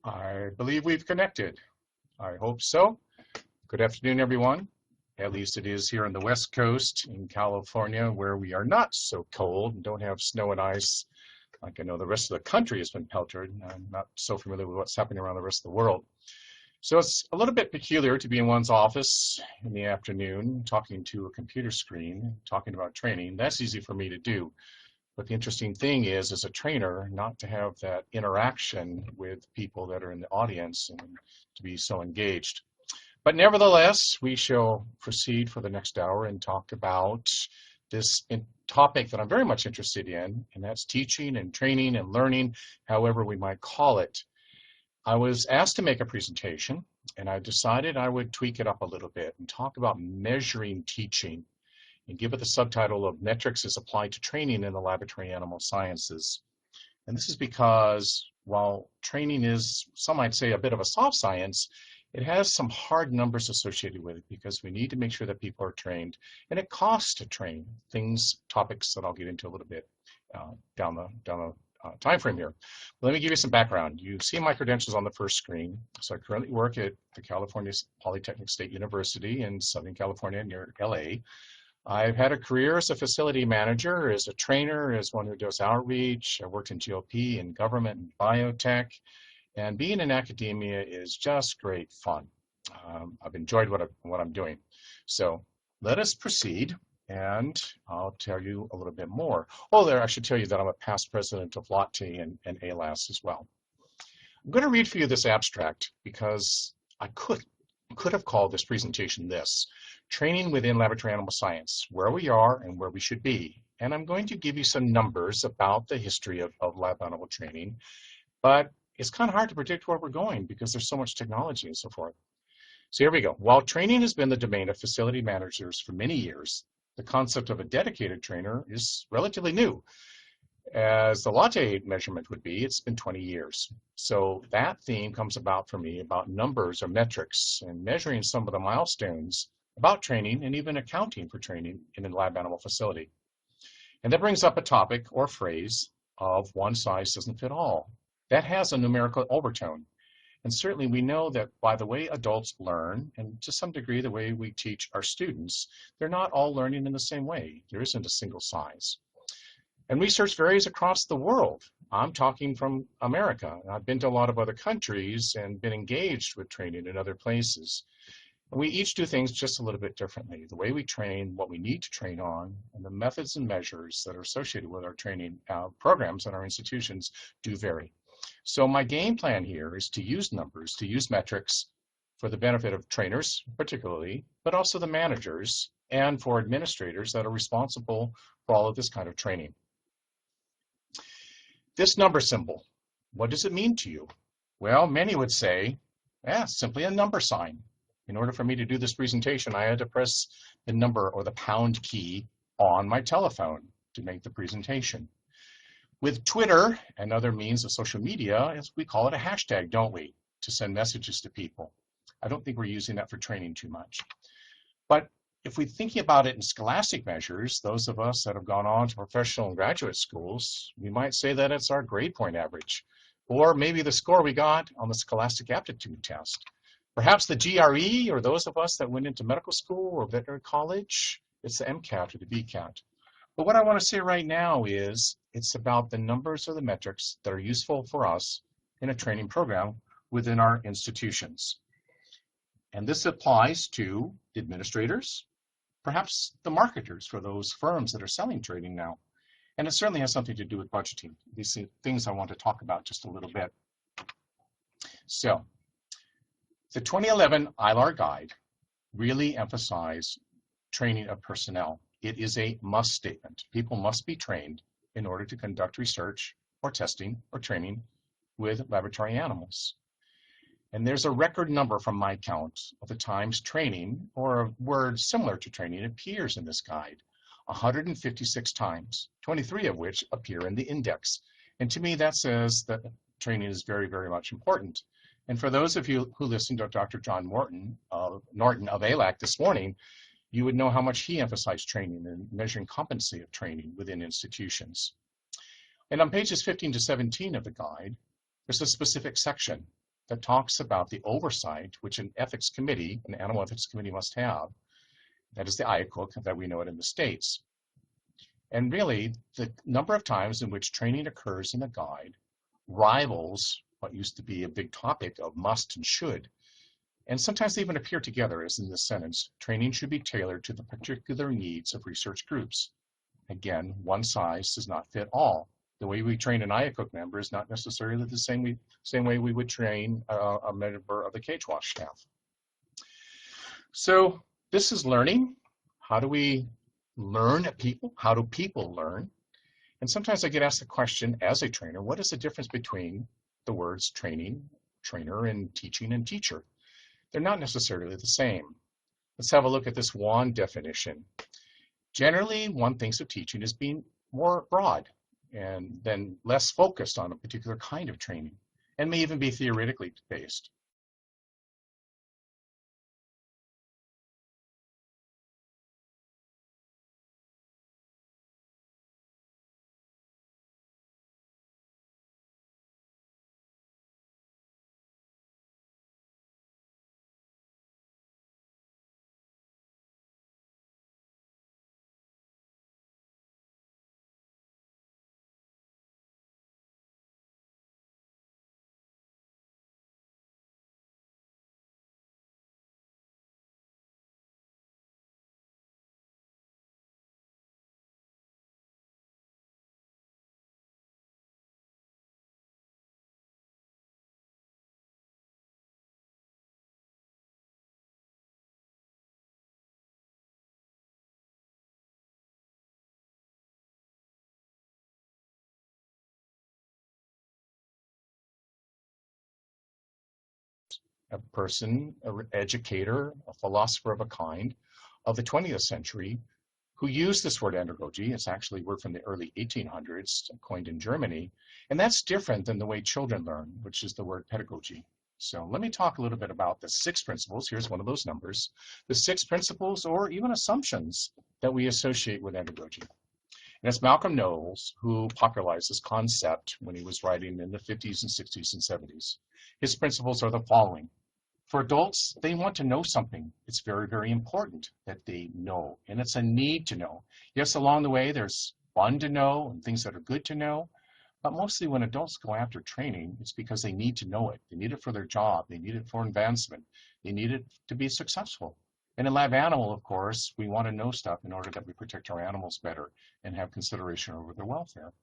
I believe we've connected. I hope so. Good afternoon, everyone. At least it is here on the West Coast in California, where we are not so cold and don't have snow and ice like I know the rest of the country has been pelted. I'm not so familiar with what's happening around the rest of the world. So it's a little bit peculiar to be in one's office in the afternoon, talking to a computer screen, talking about training. That's easy for me to do. But the interesting thing is, as a trainer, not to have that interaction with people that are in the audience and to be so engaged. But nevertheless, we shall proceed for the next hour and talk about this topic that I'm very much interested in, and that's teaching and training and learning, however we might call it. I was asked to make a presentation, and I decided I would tweak it up a little bit and talk about measuring teaching and give it the subtitle of Metrics as Applied to Training in the Laboratory Animal Sciences. And this is because while training is, some might say, a bit of a soft science, it has some hard numbers associated with it because we need to make sure that people are trained, and it costs to train topics that I'll get into a little bit down the time frame here. Let me give you some background. You see my credentials on the first screen. So I currently work at the California Polytechnic State University in Southern California near LA. I've had a career as a facility manager, as a trainer, as one who does outreach. I worked in GOP and government and biotech. And being in academia is just great fun. I've enjoyed what I'm doing. So let us proceed, and I'll tell you a little bit more. I should tell you that I'm a past president of LAWTE and AALAS as well. I'm going to read for you this abstract because I could have called this presentation this: Training Within Laboratory Animal Science, Where We Are and Where We Should Be. And I'm going to give you some numbers about the history of lab animal training, but it's kind of hard to predict where we're going because there's so much technology and so forth. So here we go. While training has been the domain of facility managers for many years, the concept of a dedicated trainer is relatively new. As the LAWTE measurement would be, it's been 20 years. So that theme comes about for me about numbers or metrics and measuring some of the milestones about training and even accounting for training in a lab animal facility. And that brings up a topic or phrase of one size doesn't fit all. That has a numerical overtone. And certainly we know that by the way adults learn, and to some degree the way we teach our students, they're not all learning in the same way. There isn't a single size. And research varies across the world. I'm talking from America. I've been to a lot of other countries and been engaged with training in other places. And we each do things just a little bit differently. The way we train, what we need to train on, and the methods and measures that are associated with our training programs in our institutions do vary. So my game plan here is to use numbers, to use metrics for the benefit of trainers particularly, but also the managers and for administrators that are responsible for all of this kind of training. This number symbol, what does it mean to you? Well, many would say, simply a number sign. In order for me to do this presentation, I had to press the number or the pound key on my telephone to make the presentation. With Twitter and other means of social media, we call it a hashtag, don't we, to send messages to people. I don't think we're using that for training too much. But if we're thinking about it in scholastic measures, those of us that have gone on to professional and graduate schools, we might say that it's our grade point average, or maybe the score we got on the Scholastic Aptitude Test. Perhaps the GRE, or those of us that went into medical school or veterinary college, it's the MCAT or the BCAT. But what I want to say right now is it's about the numbers or the metrics that are useful for us in a training program within our institutions. And this applies to administrators, perhaps the marketers for those firms that are selling training now. And it certainly has something to do with budgeting. These things I want to talk about just a little bit. So the 2011 ILAR guide really emphasized training of personnel. It is a must statement. People must be trained in order to conduct research or testing or training with laboratory animals. And there's a record number from my count of the times training or a word similar to training appears in this guide. 156 times, 23 of which appear in the index. And to me, that says that training is very, very much important. And for those of you who listened to Dr. John Norton of AALAC this morning, you would know how much he emphasized training and measuring competency of training within institutions. And on pages 15 to 17 of the guide, there's a specific section that talks about the oversight which an ethics committee, an animal ethics committee must have. That is the IACUC that we know it in the States. And really, the number of times in which training occurs in a guide rivals what used to be a big topic of must and should. And sometimes they even appear together, as in this sentence. Training should be tailored to the particular needs of research groups. Again, one size does not fit all. The way we train an IACUC member is not necessarily the same way we would train a member of the K-12 staff. So this is learning. How do we learn people? How do people learn? And sometimes I get asked the question as a trainer, what is the difference between the words training, trainer, and teaching and teacher? They're not necessarily the same. Let's have a look at this WAN definition. Generally, one thinks of teaching as being more broad and then less focused on a particular kind of training, and may even be theoretically based. A person, an educator, a philosopher of a kind of the 20th century who used this word andragogy. It's actually a word from the early 1800s, coined in Germany, and that's different than the way children learn, which is the word pedagogy. So let me talk a little bit about the 6 principles. Here's one of those numbers. The 6 principles or even assumptions that we associate with andragogy. And it's Malcolm Knowles who popularized this concept when he was writing in the 50s and 60s and 70s. His principles are the following. For adults, they want to know something. It's very, very important that they know, and it's a need to know. Yes, along the way, there's fun to know and things that are good to know, but mostly when adults go after training, it's because they need to know it. They need it for their job. They need it for advancement. They need it to be successful. And in lab animal, of course, we want to know stuff in order that we protect our animals better and have consideration over their welfare.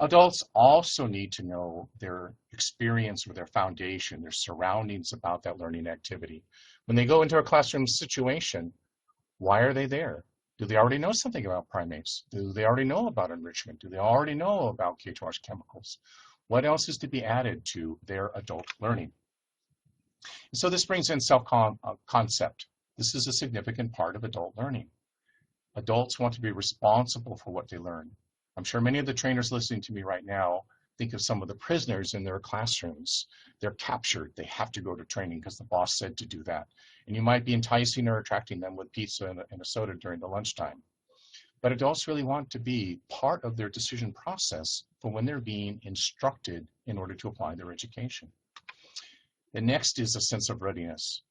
Adults also need to know their experience or their foundation, their surroundings about that learning activity. When they go into a classroom situation, why are they there? Do they already know something about primates? Do they already know about enrichment? Do they already know about K-12 chemicals? What else is to be added to their adult learning? So this brings in self-concept. This is a significant part of adult learning. Adults want to be responsible for what they learn. I'm sure many of the trainers listening to me right now think of some of the prisoners in their classrooms. They're captured. They have to go to training because the boss said to do that. And you might be enticing or attracting them with pizza and a soda during the lunchtime. But adults really want to be part of their decision process for when they're being instructed in order to apply their education. The next is a sense of readiness,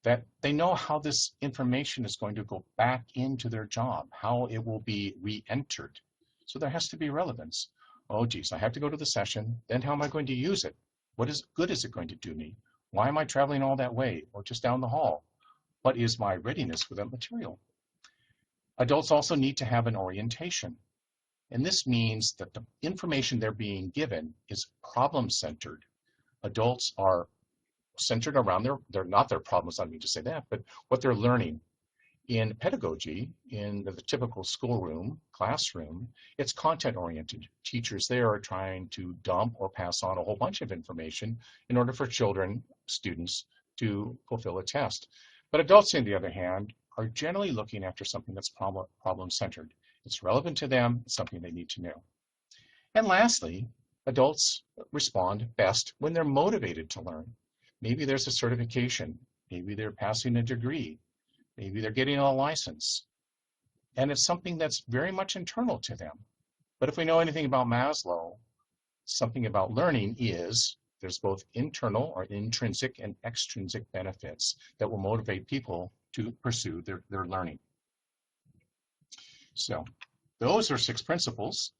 that they know how this information is going to go back into their job, how it will be re-entered. So there has to be relevance. Oh, geez, I have to go to the session. Then how am I going to use it? What good is it going to do me? Why am I traveling all that way or just down the hall? What is my readiness for that material? Adults also need to have an orientation. And this means that the information they're being given is problem-centered. Adults are centered around they're not their problems, I don't mean to say that, but what they're learning. In pedagogy, in the typical schoolroom, classroom, it's content-oriented. Teachers there are trying to dump or pass on a whole bunch of information in order for children, students, to fulfill a test. But adults, on the other hand, are generally looking after something that's problem-centered. It's relevant to them, it's something they need to know. And lastly, adults respond best when they're motivated to learn. Maybe there's a certification, maybe they're passing a degree, maybe they're getting a license, and it's something that's very much internal to them. But if we know anything about Maslow, something about learning is There's both internal or intrinsic and extrinsic benefits that will motivate people to pursue their learning. So those are 6 principles.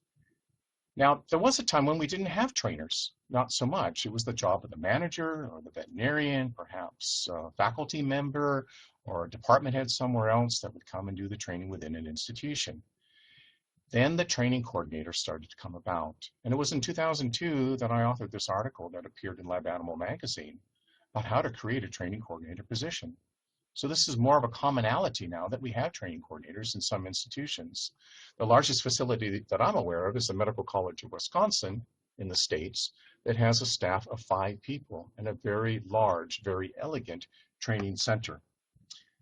Now, there was a time when we didn't have trainers, not so much. It was the job of the manager or the veterinarian, perhaps a faculty member or a department head somewhere else that would come and do the training within an institution. Then the training coordinator started to come about. And it was in 2002 that I authored this article that appeared in Lab Animal magazine about how to create a training coordinator position. So this is more of a commonality now that we have training coordinators in some institutions. The largest facility that I'm aware of is the Medical College of Wisconsin in the States that has a staff of 5 people and a very large, very elegant training center.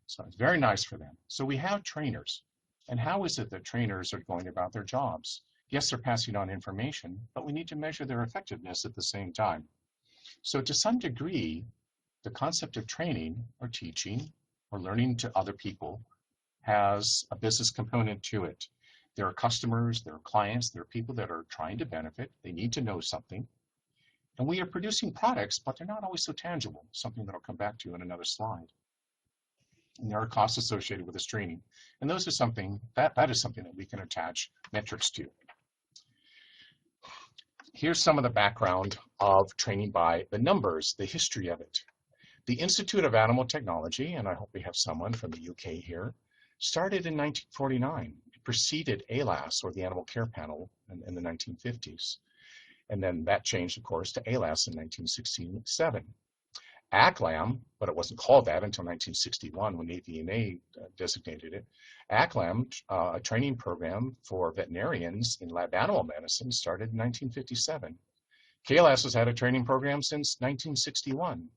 So it's very nice for them. So we have trainers. And how is it that trainers are going about their jobs? Yes, they're passing on information, but we need to measure their effectiveness at the same time. So to some degree, the concept of training or teaching or learning to other people has a business component to it. There are customers, there are clients, there are people that are trying to benefit. They need to know something. And we are producing products, but they're not always so tangible, something that I'll come back to in another slide. And there are costs associated with this training. And those are something, that is something that we can attach metrics to. Here's some of the background of training by the numbers, the history of it. The Institute of Animal Technology, and I hope we have someone from the UK here, started in 1949. It preceded AALAS, or the Animal Care Panel, in the 1950s. And then that changed, of course, to AALAS in 1967. AALAM, but it wasn't called that until 1961 when AVNA designated it. AALAM, a training program for veterinarians in lab animal medicine, started in 1957. KLAS has had a training program since 1961.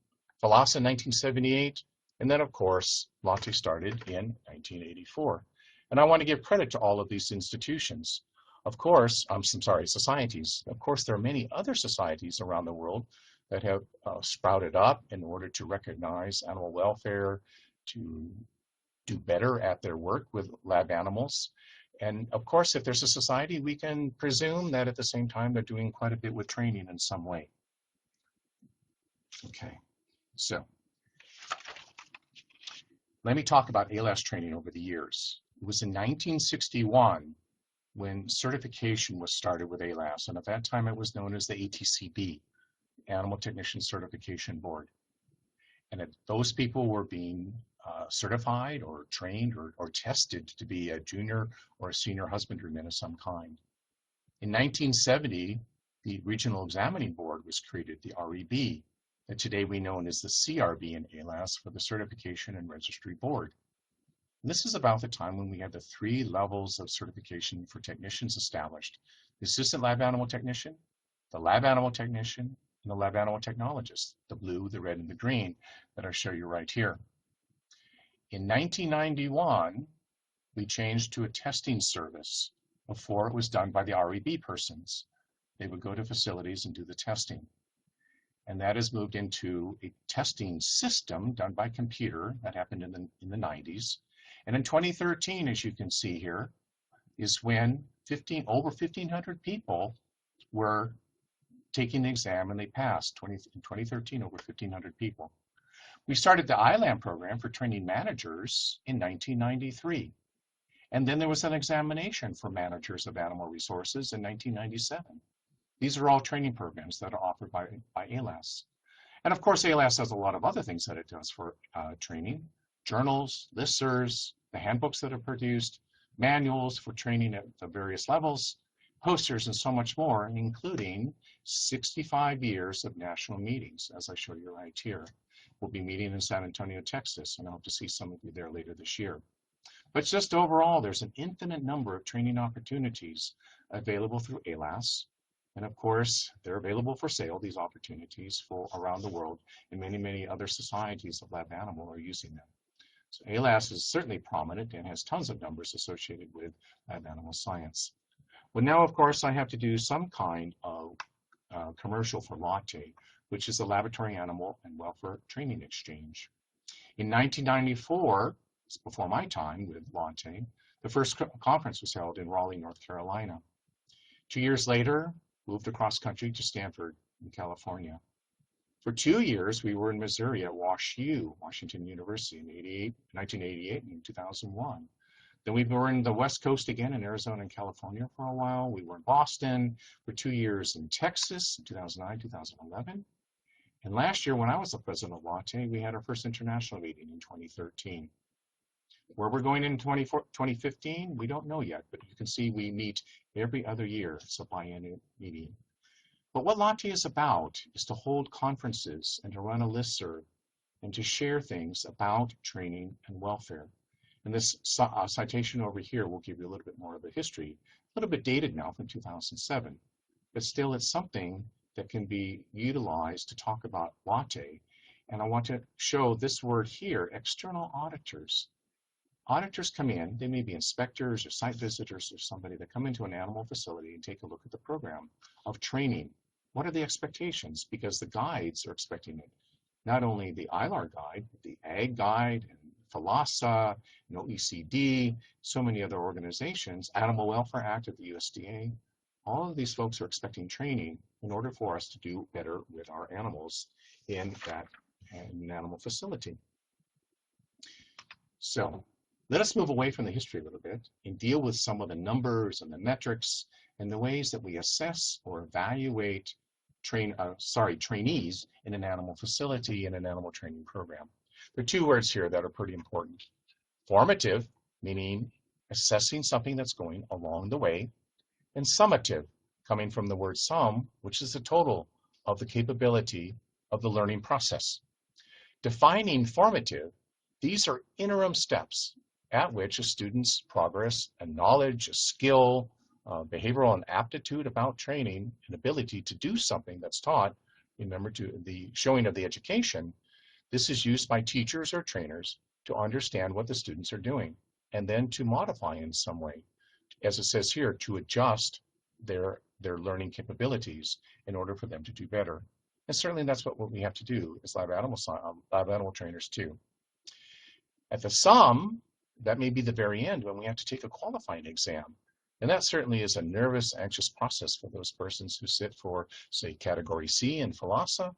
FALASA in 1978, and then of course LAWTE started in 1984. And I want to give credit to all of these institutions. Of course, societies. Of course, there are many other societies around the world that have sprouted up in order to recognize animal welfare, to do better at their work with lab animals. And of course, if there's a society, we can presume that at the same time they're doing quite a bit with training in some way. Okay. So let me talk about AALAS training over the years. It was in 1961 when certification was started with AALAS, and at that time it was known as the ATCB, Animal Technician Certification Board. And those people were being certified or trained or tested to be a junior or a senior husbandryman of some kind. In 1970, the Regional Examining Board was created, the REB, that today we know as the CRB in AALAS for the Certification and Registry Board. And this is about the time when we had the 3 levels of certification for technicians established: the Assistant Lab Animal Technician, the Lab Animal Technician, and the Lab Animal Technologist, the blue, the red, and the green that I show you right here. In 1991, we changed to a testing service. Before, it was done by the REB persons. They would go to facilities and do the testing. And that has moved into a testing system done by computer. That happened in the 90s. And in 2013, as you can see here, is when over 1,500 people were taking the exam and they passed. In 2013, over 1,500 people. We started the ILAM program for training managers in 1993. And then there was an examination for managers of animal resources in 1997. These are all training programs that are offered by AALAS. And of course, AALAS has a lot of other things that it does for training: journals, listservs, the handbooks that are produced, manuals for training at the various levels, posters, and so much more, including 65 years of national meetings, as I show you right here. We'll be meeting in San Antonio, Texas, and I hope to see some of you there later this year. But just overall, there's an infinite number of training opportunities available through AALAS. And of course, they're available for sale, these opportunities, for around the world, and many, many other societies of lab animal are using them. So AALAS is certainly prominent and has tons of numbers associated with lab animal science. Well, now, of course, I have to do some kind of commercial for LAWTE, which is the Laboratory Animal and Welfare Training Exchange. In 1994, it's before my time with LAWTE, the first conference was held in Raleigh, North Carolina. 2 years later, moved across country to Stanford in California. For 2 years, we were in Missouri at WashU, Washington University, in 1988 and 2001. Then we were in the West Coast again in Arizona and California for a while. We were in Boston for 2 years in Texas in 2009, 2011. And last year, when I was the president of LAWTE, we had our first international meeting in 2013. Where we're going in 2015, we don't know yet, but you can see we meet every other year. It's a biennial meeting. But what LAWTE is about is to hold conferences and to run a listserv and to share things about training and welfare. And this citation over here will give you a little bit more of the history, a little bit dated now from 2007, but still it's something that can be utilized to talk about LAWTE. And I want to show this word here, external auditors. Auditors come in, they may be inspectors or site visitors or somebody that come into an animal facility and take a look at the program of training. What are the expectations? Because the guides are expecting it. Not only the ILAR guide, but the Ag Guide, and FALASA, and OECD, so many other organizations, Animal Welfare Act of the USDA, all of these folks are expecting training in order for us to do better with our animals in an animal facility. So let us move away from the history a little bit and deal with some of the numbers and the metrics and the ways that we assess or evaluate trainees in an animal facility in an animal training program. There are two words here that are pretty important. Formative, meaning assessing something that's going along the way, and summative, coming from the word sum, which is the total of the capability of the learning process. Defining formative, these are interim steps at which a student's progress and knowledge, a skill, behavioral and aptitude about training and ability to do something that's taught, remember to the showing of the education, this is used by teachers or trainers to understand what the students are doing and then to modify in some way, as it says here, to adjust their learning capabilities in order for them to do better. And certainly that's what we have to do as lab animal trainers too. At the sum, that may be the very end when we have to take a qualifying exam. And that certainly is a nervous, anxious process for those persons who sit for, say, Category C in FALASA,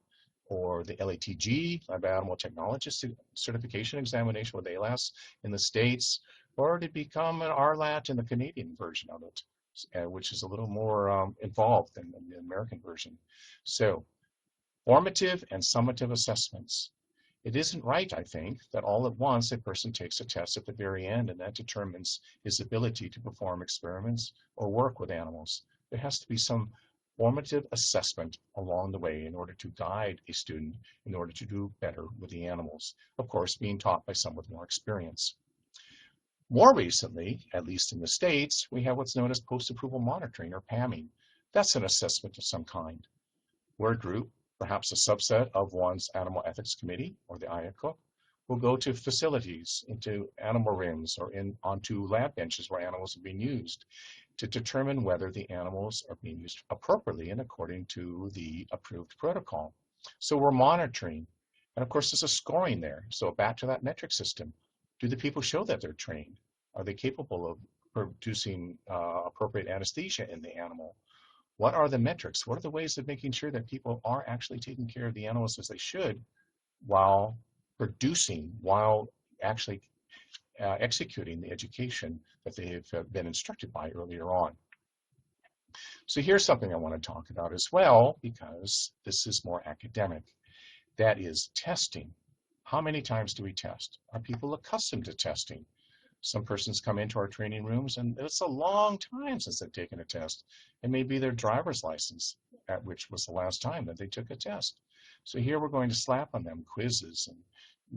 or the LATG, Lab Animal Technologist Certification Examination with AALAS in the States, or to become an RLAT in the Canadian version of it, which is a little more involved than the American version. So, formative and summative assessments. It isn't right, I think, that all at once a person takes a test at the very end and that determines his ability to perform experiments or work with animals. There has to be some formative assessment along the way in order to guide a student in order to do better with the animals, of course being taught by someone with more experience. More recently, at least in the States, we have what's known as post-approval monitoring, or PAMing. That's an assessment of some kind, where a group, perhaps a subset of one's animal ethics committee or the IACUC, will go to facilities, into animal rooms, or onto lab benches where animals are being used to determine whether the animals are being used appropriately and according to the approved protocol. So we're monitoring. And of course, there's a scoring there. So back to that metric system. Do the people show that they're trained? Are they capable of producing appropriate anesthesia in the animal? What are the metrics? What are the ways of making sure that people are actually taking care of the animals as they should while producing, while actually executing the education that they have been instructed by earlier on? So here's something I want to talk about as well, because this is more academic. That is testing. How many times do we test? Are people accustomed to testing? Some persons come into our training rooms and it's a long time since they've taken a test. It may be their driver's license, at which was the last time that they took a test. So here we're going to slap on them quizzes and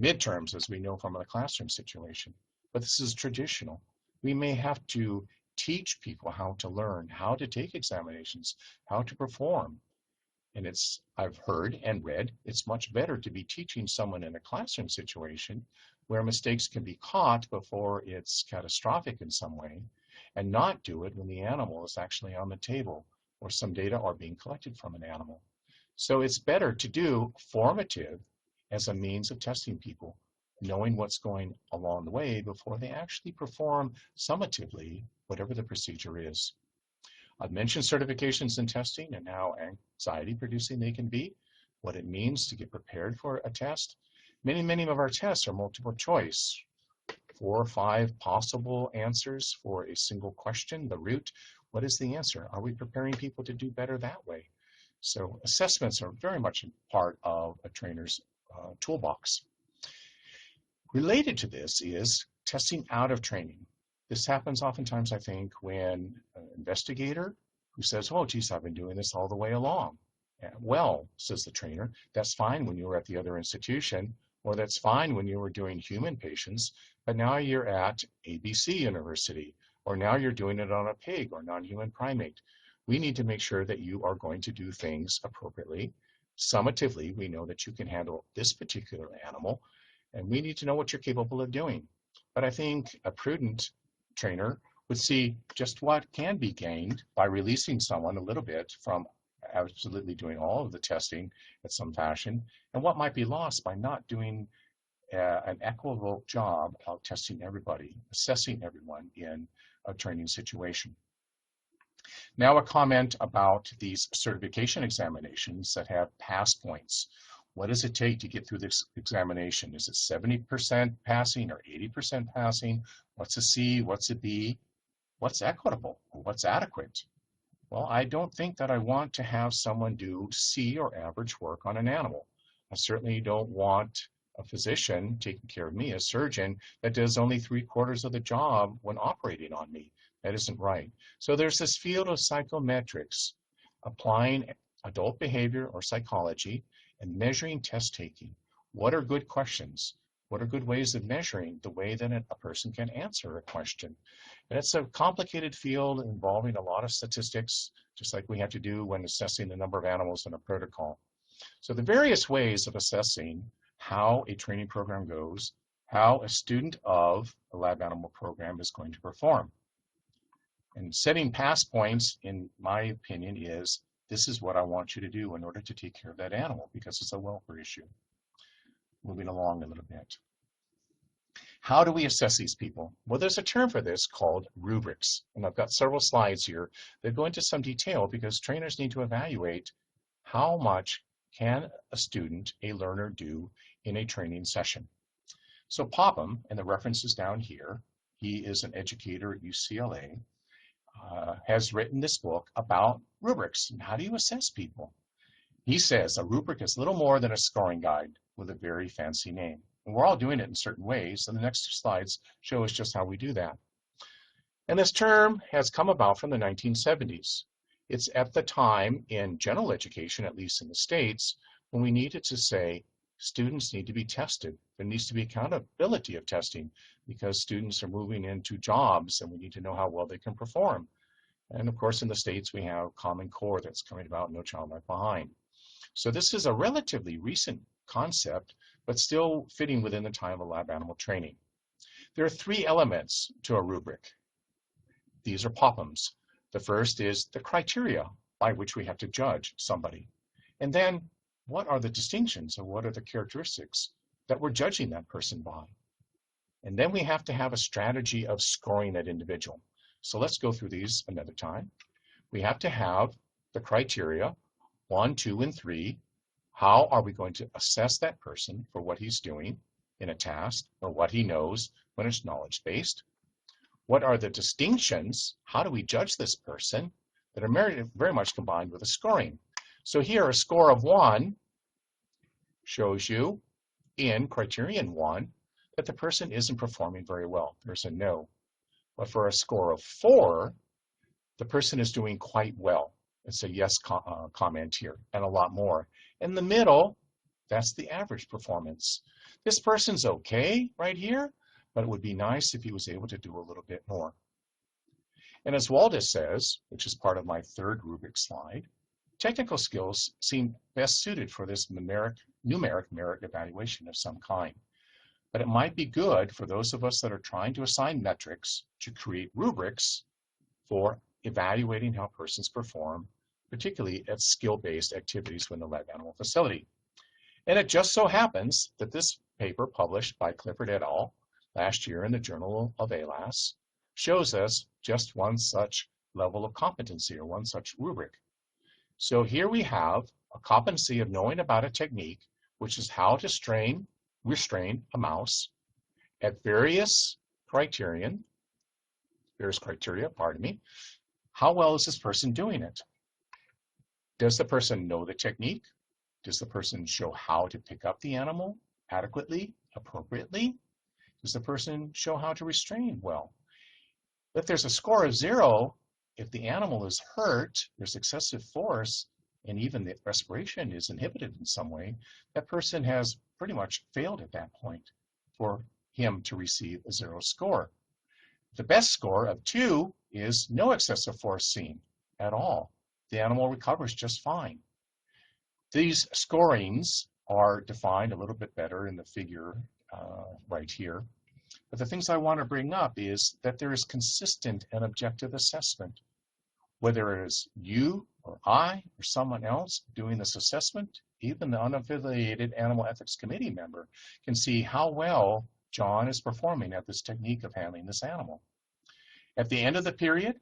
midterms, as we know from a classroom situation. But this is traditional. We may have to teach people how to learn, how to take examinations, how to perform. And I've heard and read, it's much better to be teaching someone in a classroom situation where mistakes can be caught before it's catastrophic in some way, and not do it when the animal is actually on the table or some data are being collected from an animal. So it's better to do formative as a means of testing people, knowing what's going along the way before they actually perform summatively whatever the procedure is. I've mentioned certifications and testing and how anxiety producing they can be. what it means to get prepared for a test. Many of our tests are multiple choice. 4 or 5 possible answers for a single question, the root. What is the answer? Are we preparing people to do better that way? So assessments are very much a part of a trainer's toolbox. Related to this is testing out of training. This happens oftentimes, I think, when an investigator who says, oh, geez, I've been doing this all the way along. Well, says the trainer, that's fine when you were at the other institution, or that's fine when you were doing human patients, but now you're at ABC University, or now you're doing it on a pig or non-human primate. We need to make sure that you are going to do things appropriately. Summatively, we know that you can handle this particular animal, and we need to know what you're capable of doing. But I think a prudent trainer would see just what can be gained by releasing someone a little bit from absolutely doing all of the testing in some fashion, and what might be lost by not doing an equitable job of testing everybody, assessing everyone in a training situation. Now a comment about these certification examinations that have pass points. What does it take to get through this examination? Is it 70% passing or 80% passing? What's a C? What's a B? What's equitable? What's adequate? Well, I don't think that I want to have someone do C or average work on an animal. I certainly don't want a physician taking care of me, a surgeon, that does only 3/4 of the job when operating on me. That isn't right. So there's this field of psychometrics, applying adult behavior or psychology and measuring test taking. What are good questions? What are good ways of measuring the way that a person can answer a question? And it's a complicated field involving a lot of statistics, just like we have to do when assessing the number of animals in a protocol. So the various ways of assessing how a training program goes, how a student of a lab animal program is going to perform. And setting pass points, in my opinion, is this is what I want you to do in order to take care of that animal, because it's a welfare issue. Moving along a little bit. How do we assess these people? Well, there's a term for this called rubrics. And I've got several slides here that go into some detail because trainers need to evaluate how much can a student, a learner, do in a training session. So Popham, and the reference is down here, he is an educator at UCLA, has written this book about rubrics and how do you assess people. He says a rubric is little more than a scoring guide with a very fancy name. And we're all doing it in certain ways, and the next 2 slides show us just how we do that. And this term has come about from the 1970s. It's at the time in general education, at least in the States, when we needed to say students need to be tested. There needs to be accountability of testing because students are moving into jobs and we need to know how well they can perform. And of course, in the States, we have Common Core that's coming about, No Child Left Behind. So this is a relatively recent concept, but still fitting within the time of lab animal training. There are 3 elements to a rubric. These are Popham's. The first is the criteria by which we have to judge somebody. And then what are the distinctions or what are the characteristics that we're judging that person by? And then we have to have a strategy of scoring that individual. So let's go through these another time. We have to have the criteria, 1, 2, and 3. How are we going to assess that person for what he's doing in a task or what he knows when it's knowledge-based? What are the distinctions? How do we judge this person that are very much combined with a scoring? So here, a score of 1 shows you in criterion 1 that the person isn't performing very well. There's a no. But for a score of 4, the person is doing quite well. It's a yes comment here, and a lot more. In the middle, that's the average performance. This person's okay right here, but it would be nice if he was able to do a little bit more. And as LAWTE says, which is part of my 3rd rubric slide, technical skills seem best suited for this numeric merit evaluation of some kind. But it might be good for those of us that are trying to assign metrics to create rubrics for evaluating how persons perform, particularly at skill-based activities within the lab animal facility. And it just so happens that this paper published by Clifford et al. Last year in the Journal of AALAS shows us just one such level of competency or one such rubric. So here we have a competency of knowing about a technique, which is how to restrain a mouse at various criteria, pardon me. How well is this person doing it? Does the person know the technique? Does the person show how to pick up the animal adequately, appropriately? Does the person show how to restrain well? If there's a score of 0, if the animal is hurt, there's excessive force, and even the respiration is inhibited in some way, that person has pretty much failed at that point for him to receive a 0 score. The best score of 2 is no excessive force seen at all. The animal recovers just fine. These scorings are defined a little bit better in the figure right here. But the things I want to bring up is that there is consistent and objective assessment. Whether it is you or I or someone else doing this assessment, even the unaffiliated Animal Ethics Committee member can see how well John is performing at this technique of handling this animal. At the end of the period,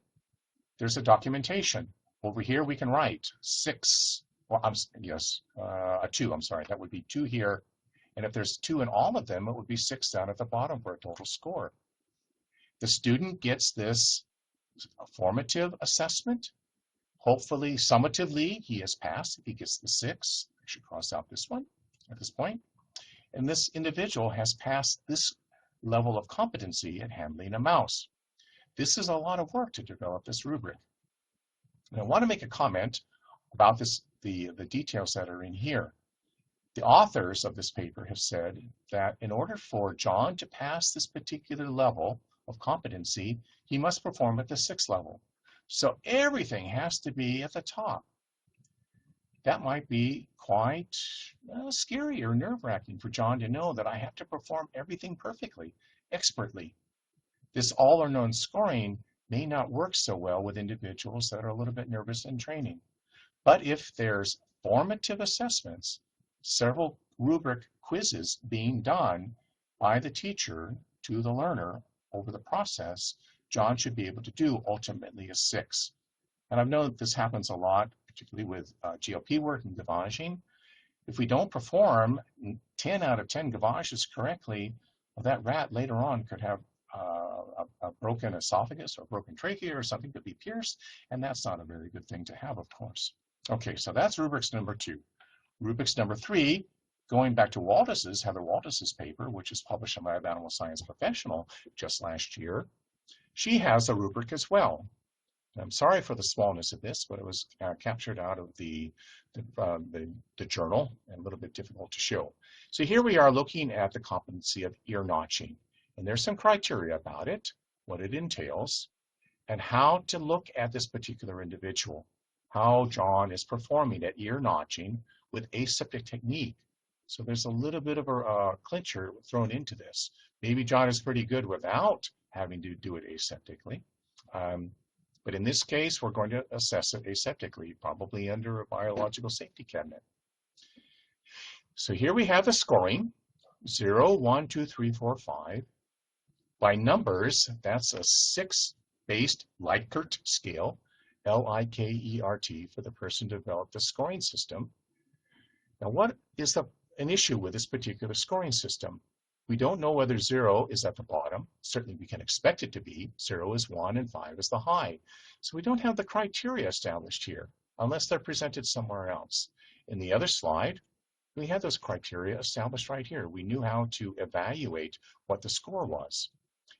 there's a documentation. Over here we can write 6, well, a 2, I'm sorry, that would be 2 here. And if there's 2 in all of them, it would be 6 down at the bottom for a total score. The student gets this formative assessment. Hopefully, summatively, he has passed if he gets the 6. I should cross out this one at this point. And this individual has passed this level of competency at handling a mouse. This is a lot of work to develop this rubric. And I want to make a comment about this, the details that are in here. The authors of this paper have said that in order for John to pass this particular level of competency, he must perform at the 6th level. So everything has to be at the top. That might be quite scary or nerve-wracking for John to know that I have to perform everything perfectly, expertly. This all or none scoring may not work so well with individuals that are a little bit nervous in training. But if there's formative assessments, several rubric quizzes being done by the teacher to the learner over the process, John should be able to do ultimately a 6. And I've known that this happens a lot, particularly with GLP work and gavaging. If we don't perform 10 out of 10 gavages correctly, well, that rat later on could have a broken esophagus or broken trachea or something could be pierced, and that's not a very good thing to have, of course. Okay, so that's rubrics number 2. Rubrics number 3, going back to Heather Waltis's paper, which is published in Lab Animal Science Professional just last year, she has a rubric as well. And I'm sorry for the smallness of this, but it was captured out of the journal and a little bit difficult to show. So here we are looking at the competency of ear notching. And there's some criteria about it, what it entails, and how to look at this particular individual, how John is performing at ear notching with aseptic technique. So there's a little bit of a clincher thrown into this. Maybe John is pretty good without having to do it aseptically. But in this case, we're going to assess it aseptically, probably under a biological safety cabinet. So here we have the scoring, 0, 1, 2, 3, 4, 5. By numbers, that's a 6-based Likert scale, L-I-K-E-R-T, for the person to develop the scoring system. Now, what is an issue with this particular scoring system? We don't know whether 0 is at the bottom. Certainly, we can expect it to be. 0 is 1 and 5 is the high. So we don't have the criteria established here, unless they're presented somewhere else. In the other slide, we had those criteria established right here. We knew how to evaluate what the score was.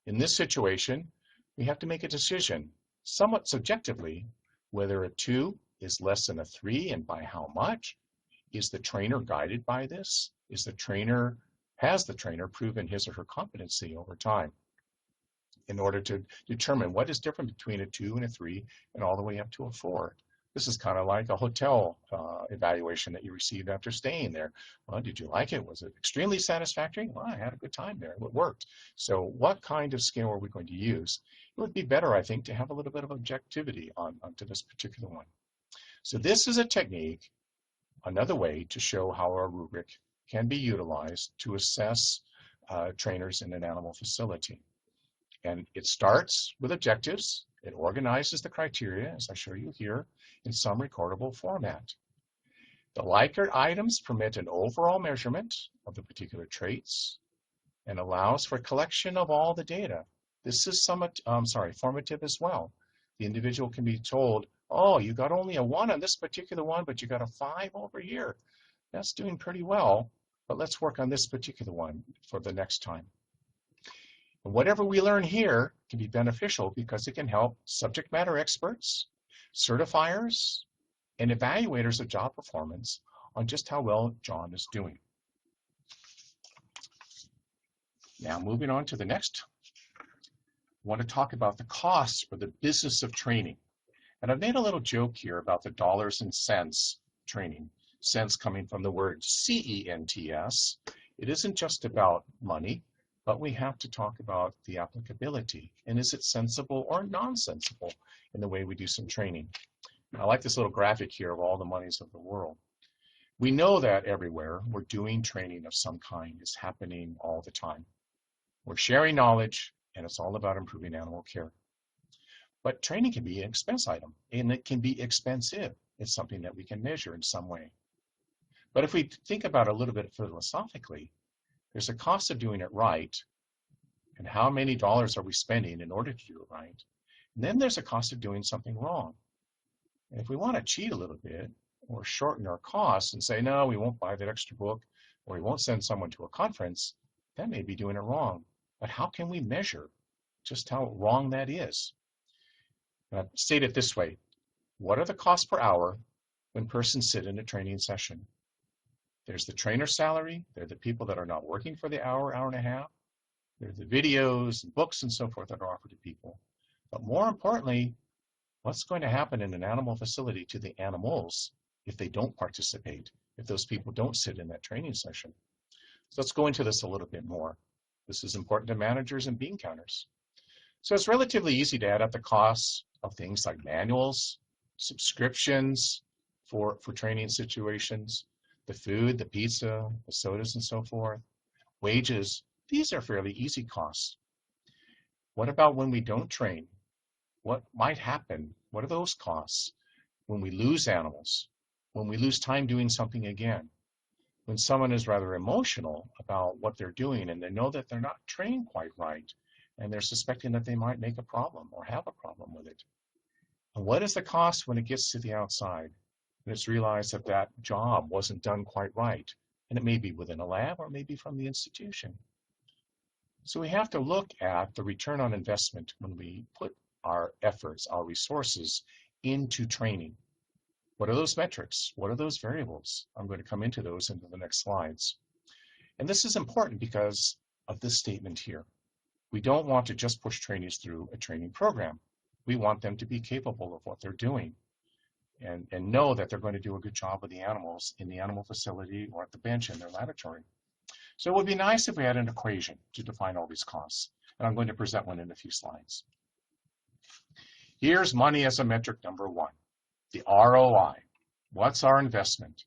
In this situation, we have to make a decision, somewhat subjectively, whether a 2 is less than a 3 and by how much. Is the trainer guided by this? Has the trainer proven his or her competency over time in order to determine what is different between a 2 and a 3 and all the way up to a 4? This is kind of like a hotel evaluation that you received after staying there. Well, did you like it? Was it extremely satisfactory? Well, I had a good time there. It worked. So what kind of scale are we going to use? It would be better, I think, to have a little bit of objectivity onto this particular one. So this is a technique, another way to show how our rubric can be utilized to assess trainers in an animal facility. And it starts with objectives, It organizes the criteria, as I show you here, in some recordable format. The Likert items permit an overall measurement of the particular traits and allows for collection of all the data. This is formative as well. The individual can be told, oh, you got only a 1 on this particular one, but you got a 5 over here. That's doing pretty well, but let's work on this particular one for the next time. And whatever we learn here can be beneficial because it can help subject matter experts, certifiers, and evaluators of job performance on just how well John is doing. Now moving on to the next, I want to talk about the costs for the business of training. And I've made a little joke here about the dollars and cents training, cents coming from the word CENTS. It isn't just about money, but we have to talk about the applicability. And is it sensible or nonsensible in the way we do some training? I like this little graphic here of all the monies of the world. We know that everywhere we're doing training of some kind. Is happening all the time. We're sharing knowledge, and it's all about improving animal care. But training can be an expense item, and it can be expensive. It's something that we can measure in some way. But if we think about it a little bit philosophically, there's a cost of doing it right, and how many dollars are we spending in order to do it right? And then there's a cost of doing something wrong. And if we want to cheat a little bit, or shorten our costs and say, no, we won't buy that extra book, or we won't send someone to a conference, that may be doing it wrong. But how can we measure just how wrong that is? I'll state it this way. What are the costs per hour when persons sit in a training session? There's the trainer's salary. There are the people that are not working for the hour, hour and a half. There are the videos and books and so forth that are offered to people. But more importantly, what's going to happen in an animal facility to the animals if they don't participate, if those people don't sit in that training session? So let's go into this a little bit more. This is important to managers and bean counters. So it's relatively easy to add up the costs of things like manuals, subscriptions for training situations, the food, the pizza, the sodas and so forth, wages. These are fairly easy costs. What about when we don't train? What might happen? What are those costs? When we lose animals, when we lose time doing something again, when someone is rather emotional about what they're doing and they know that they're not trained quite right, and they're suspecting that they might make a problem or have a problem with it. And what is the cost when it gets to the outside and it's realized that that job wasn't done quite right? And it may be within a lab or maybe from the institution. So we have to look at the return on investment when we put our efforts, our resources into training. What are those metrics? What are those variables? I'm going to come into those into the next slides. And this is important because of this statement here. We don't want to just push trainees through a training program. We want them to be capable of what they're doing and know that they're going to do a good job with the animals in the animal facility or at the bench in their laboratory. So it would be nice if we had an equation to define all these costs. And I'm going to present one in a few slides. Here's money as a metric number one, the ROI. What's our investment?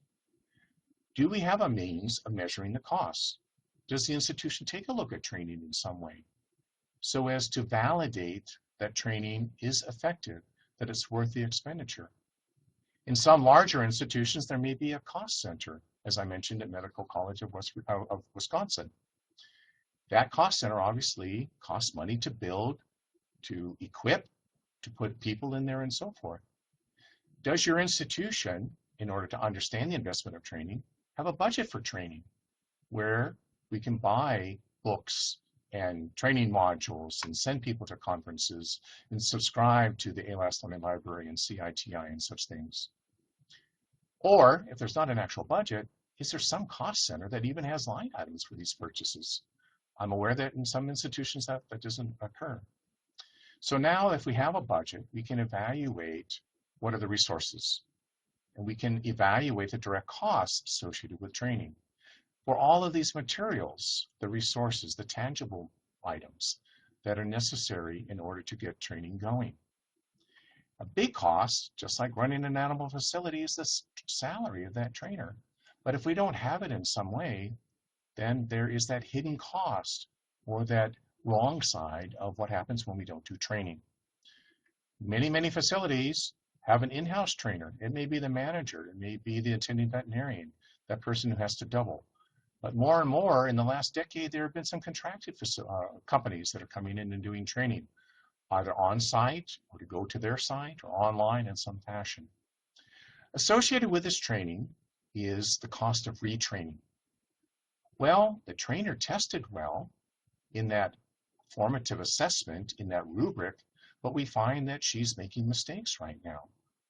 Do we have a means of measuring the costs? Does the institution take a look at training in some way so as to validate that training is effective, that it's worth the expenditure? In some larger institutions, there may be a cost center, as I mentioned at Medical College of Wisconsin. That cost center obviously costs money to build, to equip, to put people in there and so forth. Does your institution, in order to understand the investment of training, have a budget for training where we can buy books and training modules and send people to conferences and subscribe to the AALAS Learning Library and CITI and such things? Or if there's not an actual budget, is there some cost center that even has line items for these purchases? I'm aware that in some institutions that doesn't occur. So now if we have a budget, we can evaluate what are the resources, and we can evaluate the direct costs associated with training. For all of these materials, the resources, the tangible items that are necessary in order to get training going. A big cost, just like running an animal facility, is the salary of that trainer. But if we don't have it in some way, then there is that hidden cost or that wrong side of what happens when we don't do training. Many facilities have an in-house trainer. It may be the manager, it may be the attending veterinarian, that person who has to double. But more and more in the last decade, there have been some contracted companies that are coming in and doing training, either on site or to go to their site or online in some fashion. Associated with this training is the cost of retraining. Well, the trainer tested well in that formative assessment, in that rubric, but we find that she's making mistakes right now.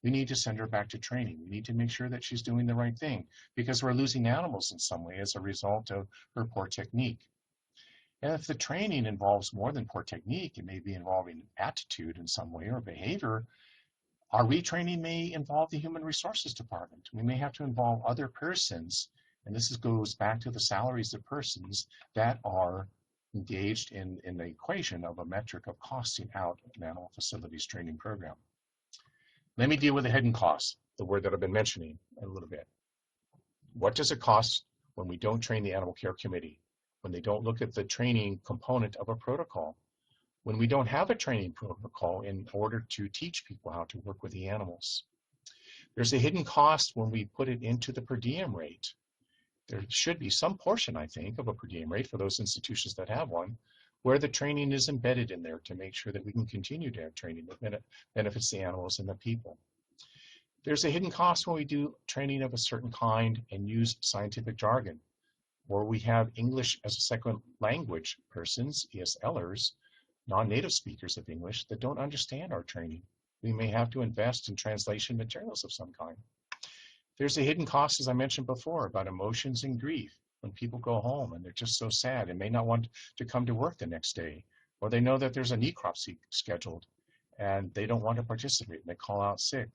We need to send her back to training. We need to make sure that she's doing the right thing because we're losing animals in some way as a result of her poor technique. And if the training involves more than poor technique, it may be involving attitude in some way or behavior, our retraining may involve the human resources department. We may have to involve other persons, and this goes back to the salaries of persons that are engaged in the equation of a metric of costing out an animal facilities training program. Let me deal with the hidden costs, the word that I've been mentioning a little bit. What does it cost when we don't train the animal care committee? When they don't look at the training component of a protocol? When we don't have a training protocol in order to teach people how to work with the animals? There's a hidden cost when we put it into the per diem rate. There should be some portion, I think, of a per diem rate for those institutions that have one, where the training is embedded in there to make sure that we can continue to have training that benefits the animals and the people. There's a hidden cost when we do training of a certain kind and use scientific jargon, or we have English as a second language persons, ESLers, non-native speakers of English that don't understand our training. We may have to invest in translation materials of some kind. There's a hidden cost, as I mentioned before, about emotions and grief. When people go home and they're just so sad and may not want to come to work the next day, or they know that there's a necropsy scheduled and they don't want to participate and they call out sick.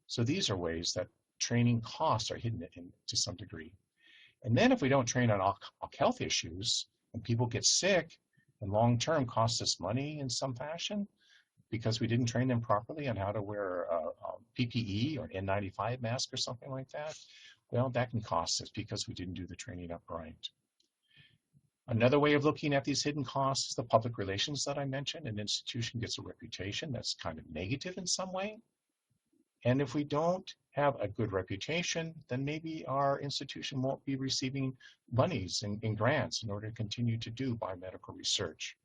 So these are ways that training costs are hidden to some degree. And then if we don't train on health issues and people get sick and long-term costs us money in some fashion because we didn't train them properly on how to wear a PPE or N95 mask or something like that, well, that can cost us because we didn't do the training up right. Another way of looking at these hidden costs is the public relations that I mentioned. An institution gets a reputation that's kind of negative in some way. And if we don't have a good reputation, then maybe our institution won't be receiving monies and grants in order to continue to do biomedical research.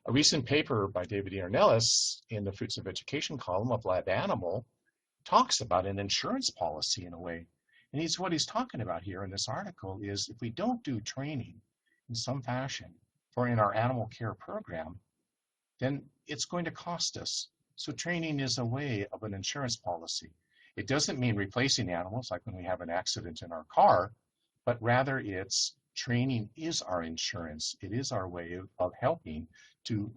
A recent paper by David Ornelas in the Fruits of Education column of Lab Animal talks about an insurance policy in a way. And what he's talking about here in this article is if we don't do training in some fashion in our animal care program, then it's going to cost us. So training is a way of an insurance policy. It doesn't mean replacing animals like when we have an accident in our car, but rather it's training is our insurance. It is our way of helping to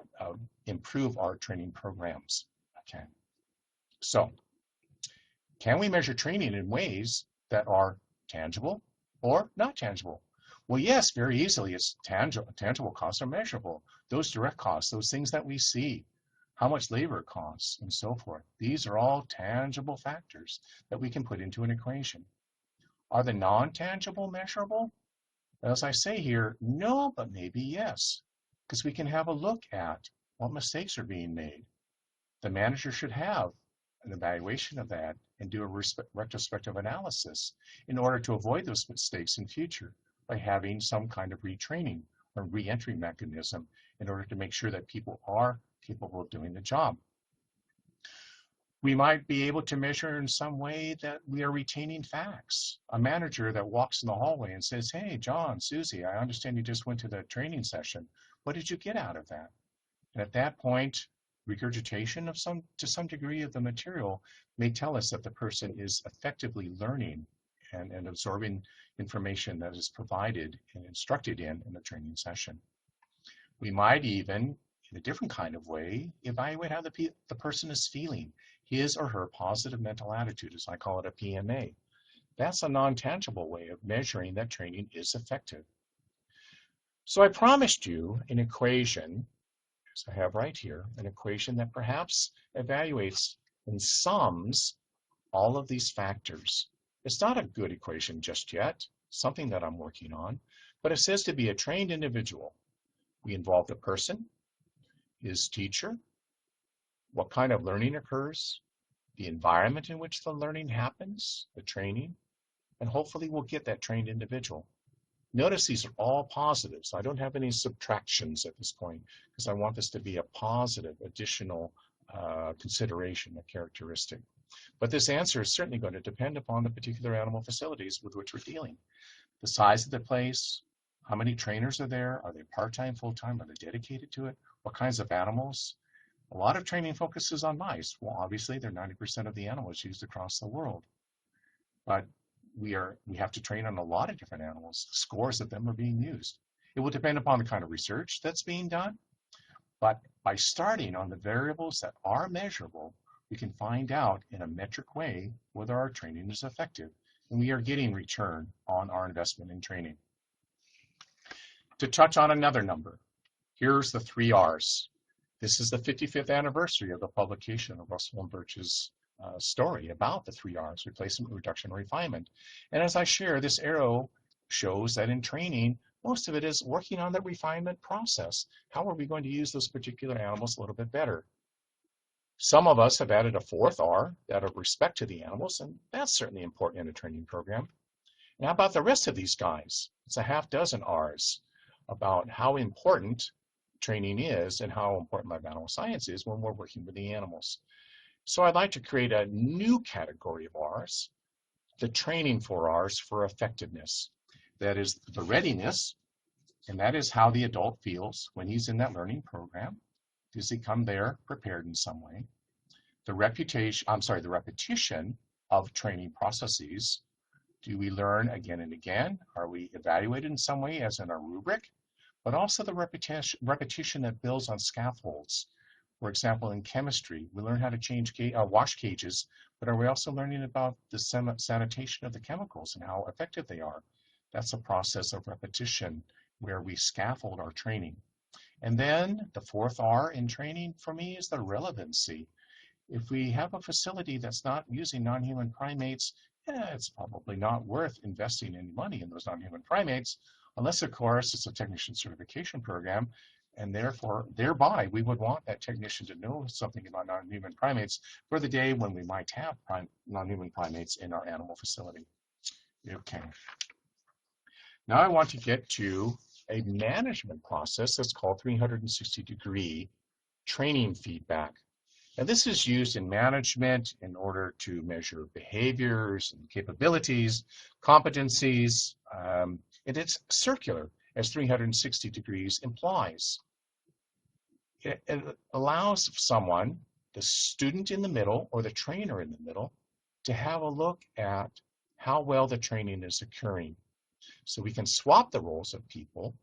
improve our training programs. Okay. So can we measure training in ways that are tangible or not tangible? Well, yes, very easily. It's tangible costs are measurable. Those direct costs, those things that we see, how much labor it costs, and so forth. These are all tangible factors that we can put into an equation. Are the non-tangible measurable? As I say here, no, but maybe yes, because we can have a look at what mistakes are being made. The manager should have an evaluation of that and do a retrospective analysis in order to avoid those mistakes in future by having some kind of retraining or re-entry mechanism in order to make sure that people are capable of doing the job. We might be able to measure in some way that we are retaining facts. A manager that walks in the hallway and says, hey, John, Susie, I understand you just went to the training session. What did you get out of that? And at that point, regurgitation of to some degree of the material may tell us that the person is effectively learning and absorbing information that is provided and instructed in the training session. We might even, in a different kind of way, evaluate how the person is feeling, his or her positive mental attitude, as I call it a PMA. That's a non-tangible way of measuring that training is effective. So I promised you an equation, as I have right here, an equation that perhaps evaluates and sums all of these factors. It's not a good equation just yet, something that I'm working on, but it says to be a trained individual. We involve the person, his teacher, what kind of learning occurs, the environment in which the learning happens, the training, and hopefully we'll get that trained individual. Notice these are all positives. I don't have any subtractions at this point because I want this to be a positive additional consideration, a characteristic. But this answer is certainly going to depend upon the particular animal facilities with which we're dealing. The size of the place, how many trainers are there, are they part-time, full-time, are they dedicated to it, what kinds of animals. A lot of training focuses on mice. Well, obviously they're 90% of the animals used across the world. But we have to train on a lot of different animals. Scores of them are being used. It will depend upon the kind of research that's being done. But by starting on the variables that are measurable, we can find out in a metric way whether our training is effective. And we are getting return on our investment in training. To touch on another number, here's the 3 R's. This is the 55th anniversary of the publication of Russell and Birch's story about the 3 R's, replacement, reduction, and refinement. And as I share, this arrow shows that in training, most of it is working on the refinement process. How are we going to use those particular animals a little bit better? Some of us have added a 4th R, that of respect to the animals, and that's certainly important in a training program. And how about the rest of these guys? It's a half dozen R's about how important training is and how important lab animal science is when we're working with the animals. So I'd like to create a new category of R's, the training 4 R's for effectiveness. That is the readiness, and that is how the adult feels when he's in that learning program. Does he come there prepared in some way? The repetition of training processes. Do we learn again and again? Are we evaluated in some way, as in our rubric? But also the repetition that builds on scaffolds. For example, in chemistry, we learn how to wash cages, but are we also learning about the sanitation of the chemicals and how effective they are? That's a process of repetition where we scaffold our training. And then the 4th R in training for me is the relevancy. If we have a facility that's not using non-human primates, it's probably not worth investing any money in those non-human primates, unless, of course, it's a technician certification program, and thereby we would want that technician to know something about non-human primates for the day when we might have non-human primates in our animal facility. Okay. Now I want to get to a management process that's called 360-degree training feedback. And this is used in management in order to measure behaviors and capabilities, competencies, and it's circular, as 360 degrees implies. It allows someone, the student in the middle or the trainer in the middle, to have a look at how well the training is occurring. So we can swap the roles of people.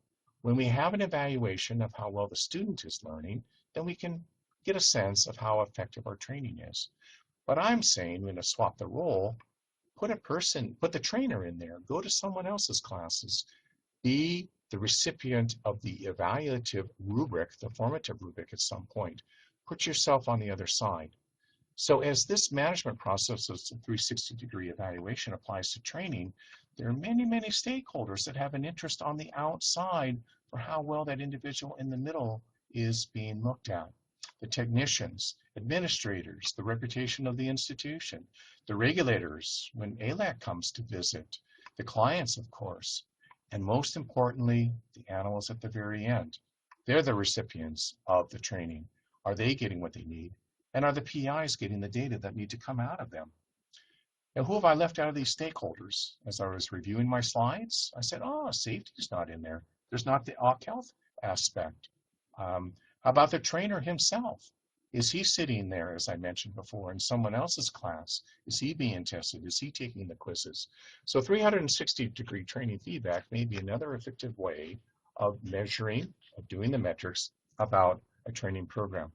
When we have an evaluation of how well the student is learning, then we can get a sense of how effective our training is. But I'm saying, when to swap the role, put the trainer in there, go to someone else's classes, be the recipient of the evaluative rubric, the formative rubric at some point. Put yourself on the other side. So as this management process of 360-degree evaluation applies to training, there are many, many stakeholders that have an interest on the outside for how well that individual in the middle is being looked at. The technicians, administrators, the reputation of the institution, the regulators when AALAC comes to visit, the clients, of course, and most importantly, the animals at the very end. They're the recipients of the training. Are they getting what they need? And are the PIs getting the data that need to come out of them? Now, who have I left out of these stakeholders? As I was reviewing my slides, I said, safety is not in there. There's not the health aspect. How about the trainer himself? Is he sitting there, as I mentioned before, in someone else's class? Is he being tested? Is he taking the quizzes? So 360-degree training feedback may be another effective way of measuring, of doing the metrics about a training program.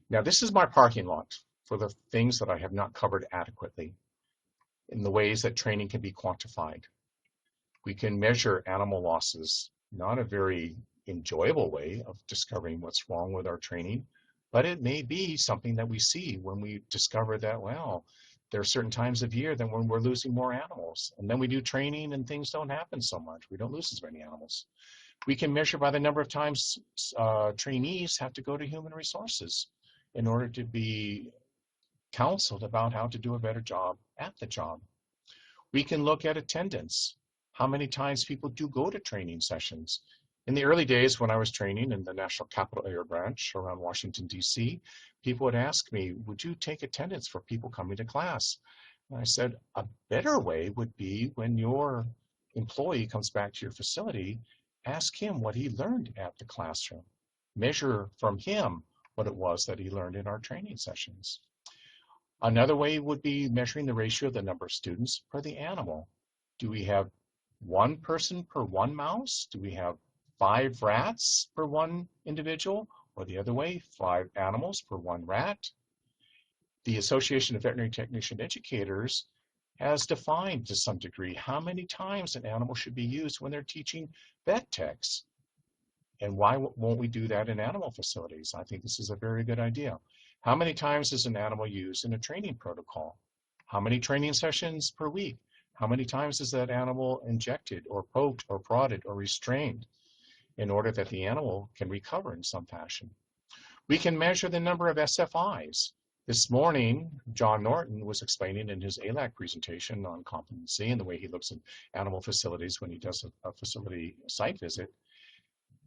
Now, this is my parking lot for the things that I have not covered adequately in the ways that training can be quantified. We can measure animal losses, not a very enjoyable way of discovering what's wrong with our training, but it may be something that we see when we discover that, well, there are certain times of year then when we're losing more animals, and then we do training and things don't happen so much. We don't lose as many animals. We can measure by the number of times trainees have to go to human resources in order to be counseled about how to do a better job at the job. We can look at attendance, how many times people do go to training sessions. In the early days when I was training in the National Capital Area Branch around Washington, D.C., people would ask me, would you take attendance for people coming to class? And I said, a better way would be when your employee comes back to your facility, ask him what he learned at the classroom. Measure from him what it was that he learned in our training sessions. Another way would be measuring the ratio of the number of students per the animal. Do we have one person per one mouse? Do we have 5 rats per one individual? Or the other way, 5 animals per one rat? The Association of Veterinary Technician Educators has defined to some degree how many times an animal should be used when they're teaching vet techs. And why won't we do that in animal facilities? I think this is a very good idea. How many times is an animal used in a training protocol? How many training sessions per week? How many times is that animal injected or poked or prodded or restrained in order that the animal can recover in some fashion? We can measure the number of SFIs. This morning, John Norton was explaining in his AALAS presentation on competency and the way he looks at animal facilities when he does a facility site visit.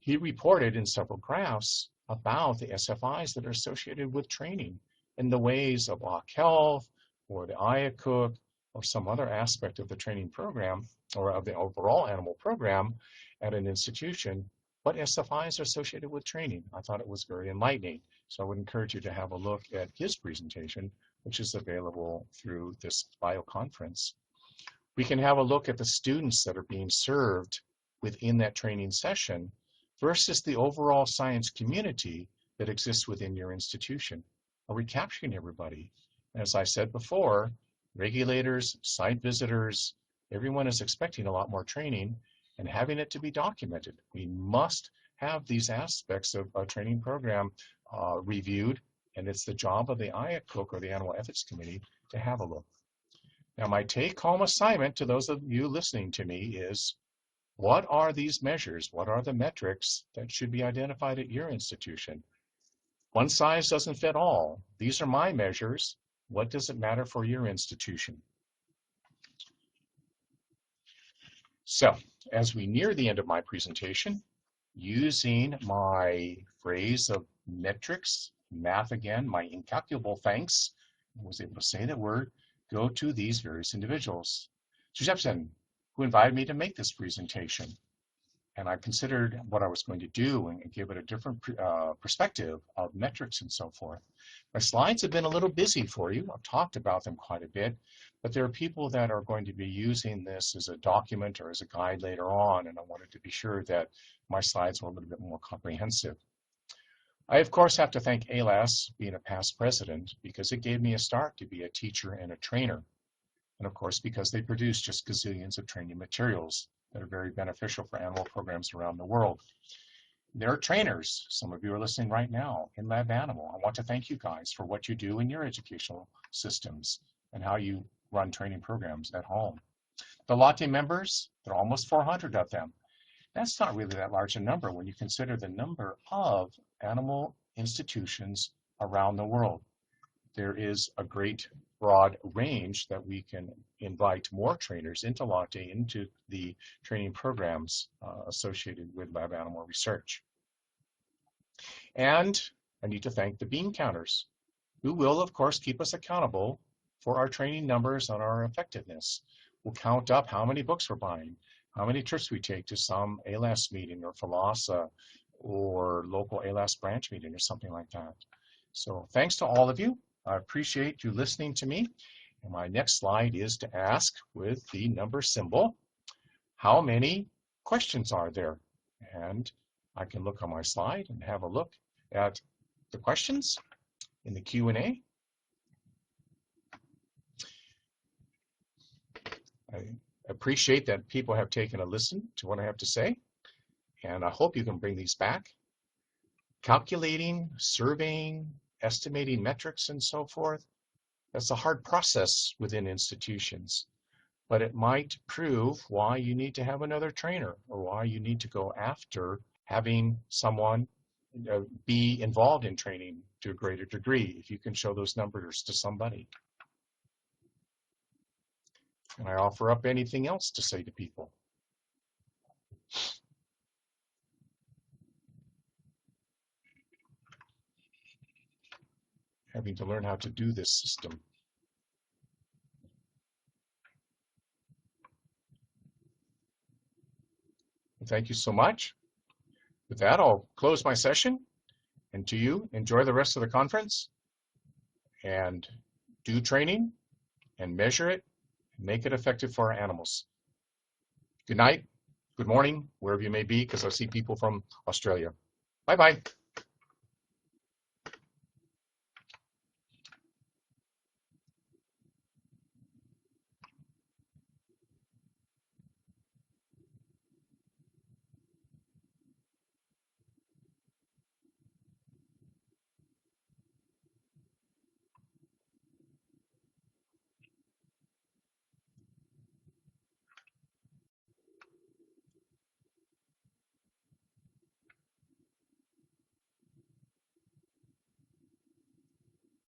He reported in several graphs about the SFIs that are associated with training in the ways of OC Health or the IACUC or some other aspect of the training program or of the overall animal program at an institution. What SFIs are associated with training? I thought it was very enlightening. So I would encourage you to have a look at his presentation, which is available through this bio conference. We can have a look at the students that are being served within that training session versus the overall science community that exists within your institution. Are we capturing everybody? And as I said before, regulators, site visitors, everyone is expecting a lot more training and having it to be documented. We must have these aspects of a training program reviewed, and it's the job of the IACUC or the Animal Ethics Committee to have a look. Now, my take-home assignment to those of you listening to me is, what are these measures? What are the metrics that should be identified at your institution? One size doesn't fit all. These are my measures. What does it matter for your institution? So, as we near the end of my presentation, using my phrase of metrics, math again, my incalculable thanks, I was able to say that word, go to these various individuals. Mr. Jepson, who invited me to make this presentation. And I considered what I was going to do and give it a different perspective of metrics and so forth. My slides have been a little busy for you. I've talked about them quite a bit, but there are people that are going to be using this as a document or as a guide later on, and I wanted to be sure that my slides were a little bit more comprehensive. I, of course, have to thank AALAS, being a past president, because it gave me a start to be a teacher and a trainer. And of course, because they produce just gazillions of training materials that are very beneficial for animal programs around the world. There are trainers, some of you are listening right now, in Lab Animal. I want to thank you guys for what you do in your educational systems and how you run training programs at home. The LAWTE members, there are almost 400 of them. That's not really that large a number when you consider the number of animal institutions around the world. There is a great broad range that we can invite more trainers into LAWTE, into the training programs associated with lab animal research. And I need to thank the bean counters, who will, of course, keep us accountable for our training numbers and our effectiveness. We'll count up how many books we're buying, how many trips we take to some AALAS meeting or FALASA or local AALAS branch meeting or something like that. So thanks to all of you. I appreciate you listening to me. And my next slide is to ask, with the number symbol, how many questions are there? And I can look on my slide and have a look at the questions in the Q&A. I appreciate that people have taken a listen to what I have to say, and I hope you can bring these back. Calculating, surveying, estimating metrics and so forth, that's a hard process within institutions. but it might prove why you need to have another trainer or why you need to go after having someone be involved in training to a greater degree if you can show those numbers to somebody. And I offer up anything else to say to people. Having to learn how to do this system. Well, thank you so much. With that, I'll close my session. And to you, enjoy the rest of the conference and do training and measure it and make it effective for our animals. Good night, good morning, wherever you may be, because I see people from Australia. Bye-bye.